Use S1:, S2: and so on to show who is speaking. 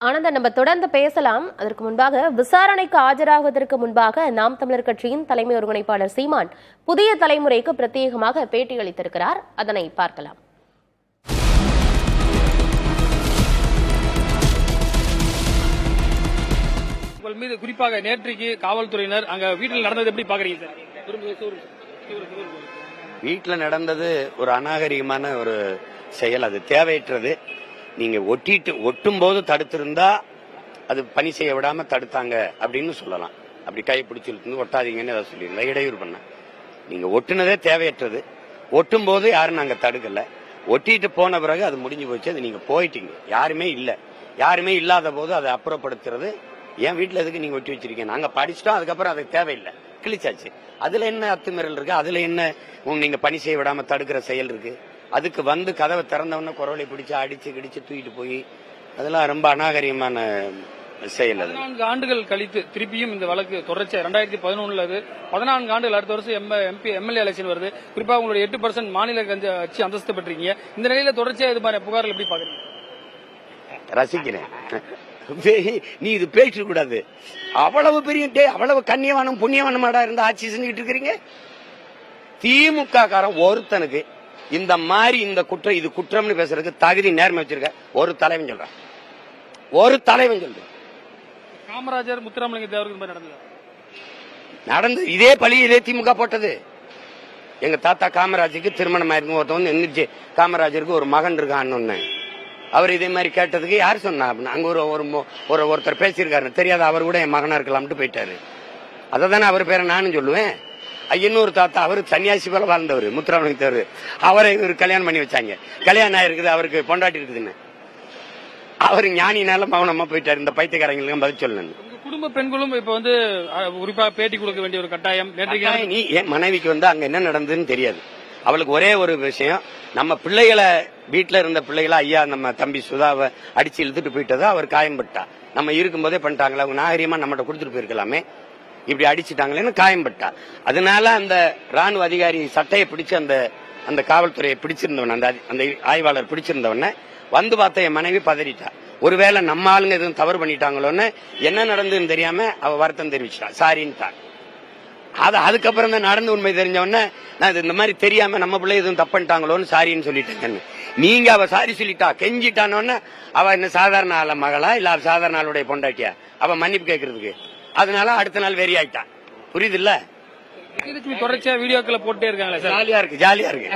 S1: ஆனந்த நம்ம தொடர்ந்து பேசலாம். அதற்கு முன்பாக விசாரணைக்கு ஆஜராகுவதற்கு முன்பாக நாம் தமிழர் கட்சியின் தலைமை ஒருங்கிணைப்பாளர் சீமான் புதிய தலைமுறைக்கு பிரத்யேகமாக பேட்டியளித்திருக்கிறார். அதனை பார்க்கலாம்.
S2: உங்கள் மீது குறிப்பாக நேற்றைக்கு காவல்துறையினர் அங்க வீட்டில் நடந்தது எப்படி பாக்குறீங்க சார்?
S3: வீட்டில் நடந்தது ஒரு அநாகரிகமான ஒரு செயல், அது தேவையற்றது. நீங்க ஒட்டும் போது தடுத்திருந்தா அது பணி செய்ய விடாம தடுத்தாங்க அப்படின்னு சொல்லலாம். அப்படி கை பிடிச்சிருந்து ஒட்டாதீங்கன்னு ஏதாவது சொல்லிடலாம், இடையூறு பண்ண. நீங்க ஒட்டுனதே தேவையற்றது. ஒட்டும் போது யாரும் நாங்க தடுக்கல. ஒட்டிட்டு போன பிறகு அது முடிஞ்சு போச்சு, அது நீங்க போயிட்டீங்க. யாருமே இல்லாத போது அதை அப்புறப்படுத்துறது என் வீட்டுல எதுக்கு நீங்க ஒட்டி வச்சிருக்கீங்க? நாங்க படிச்சுட்டோம், அதுக்கப்புறம் அது தேவையில்லை, கிழிச்சாச்சு. அதுல என்ன அத்துமீறல் இருக்கு? அதுல என்ன நீங்க பணி செய்ய விடாம தடுக்கிற செயல் இருக்கு? அதுக்கு வந்து கதவை திறந்தவன குரலை பிடிச்சு அடிச்சு கிடிச்சு தூக்கிட்டு போய் அதெல்லாம் ரொம்ப அநாகரிகமான செயல். அது
S2: 14 ஆண்டுகள் கழித்து திருப்பியும் இந்த வழக்கு தொடர்ச்சியா 2011 14 ஆண்டுகள் அடுத்த வருஷம் எம்எல்ஏ எலெக்ஷன் வருது. குறிப்பா உங்களுடைய 8% மாநில கட்சி அந்தஸ்து பெற்றிருக்கீங்க. இந்த நிலையில தொடர்ச்சியா இது மாதிரி புகார்கள் எப்படி பாக்குறீங்க?
S3: ரசிக்கிறேன். நீ இது பேச கூடாது. அவ்வளவு பெரிய அவ்வளவு கண்ணியவானும் புண்ணியவானுமாடா இருந்து ஆட்சி செஞ்சுட்டு இருக்கிறீங்க. திமுக காரன் ஒருத்தனுக்கு இந்த மாதிரி இந்த குற்றம் இது குற்றம்னு பேசுறதுக்கு தகுதி நேர்மை வச்சிருக்க ஒரு தலைவன் சொல்றேன்.
S2: காமராஜர் முத்துராமலிங்க தேவருக்கு
S3: நடந்து இதே பழி இதே திமுக போட்டது. எங்க தாத்தா காமராஜருக்கு திருமணம் ஆயிருக்கும். ஒருத்தவங்க எந்திரிச்சு காமராஜருக்கு ஒரு மகன் இருக்கான்னு அவர் இதே மாதிரி கேட்டதுக்கு யார் சொன்னா? அங்க ஒருத்தர் பேசியிருக்காரு, தெரியாத அவர் கூட என் மகனா இருக்கலாம்னு போயிட்டாரு. அததானே அவர் பேரை நானும் சொல்லுவேன். இன்னொரு தாத்தா அவரு சன்னியாசி போல வாழ்ந்தவர், முத்துராமலிங்க தேவர். அவரை இவர் கல்யாணம் பண்ணி வச்சாங்க. கல்யாணம் ஆயிருக்குது, அவருக்கு பொண்டாட்டி இருக்குதுன்னு. அவரு ஞானினால மௌனமா போயிட்டாரு. இந்த பைத்தியக்காரங்களுக்கு பதில் சொல்லணும்.
S2: குடும்ப பெண்களும் இப்ப வந்து குறிப்பா பேட்டி கொடுக்க வேண்டிய ஒரு கட்டாயம்.
S3: நீ என் மனைவிக்கு வந்து அங்க என்ன நடந்ததுன்னு தெரியாது. அவளுக்கு ஒரே ஒரு விஷயம், நம்ம பிள்ளைகளை வீட்டுல இருந்த பிள்ளைகளை ஐயா நம்ம தம்பி சுதாவை அடிச்சு இழுத்துட்டு போயிட்டதா அவர் காயம்பட்டா. நம்ம இருக்கும்போதே பண்ணிட்டாங்களா, அவங்க நாகரிகமா நம்மகிட்ட கொடுத்துட்டு போயிருக்கலாமே, இப்படி அடிச்சுட்டாங்களேன்னு காயம்பட்டா. அதனால அந்த ராணுவ அதிகாரி சட்டையை பிடிச்சு அந்த காவல்துறையை பிடிச்சிருந்தவன், அந்த ஆய்வாளர் பிடிச்சிருந்தவன வந்து பார்த்த என் மனைவி பதறிட்டா. ஒருவேளை நம்ம ஆளுங்க எதுவும் தவறு பண்ணிட்டாங்களோன்னு என்ன நடந்ததுன்னு தெரியாம அவ வருத்தம் தெரிவிச்சிட்டா, சாரின்ட்டா. அதுக்கப்புறம் தான் நடந்து உண்மை தெரிஞ்சவொடனே நான் இந்த மாதிரி தெரியாம நம்ம பிள்ளை எதுவும் தப்புட்டாங்களோன்னு சாரின்னு சொல்லிட்டேன். நீங்க அவ சாரி சொல்லிட்டா கெஞ்சிட்டானோன்னு அவ என்ன சாதாரண ஆள மகளா இல்ல சாதாரண ஆளுடைய பொண்டாட்டியா அவ மன்னிப்பு கேட்கறதுக்கு? அதனால அடுத்த நாள் வெறி ஆயிட்டா. புரியுது இல்ல?
S2: தொடர்ச்சியா வீடியோக்களை போட்டே இருக்காங்களே,
S3: ஜாலியா இருக்கு.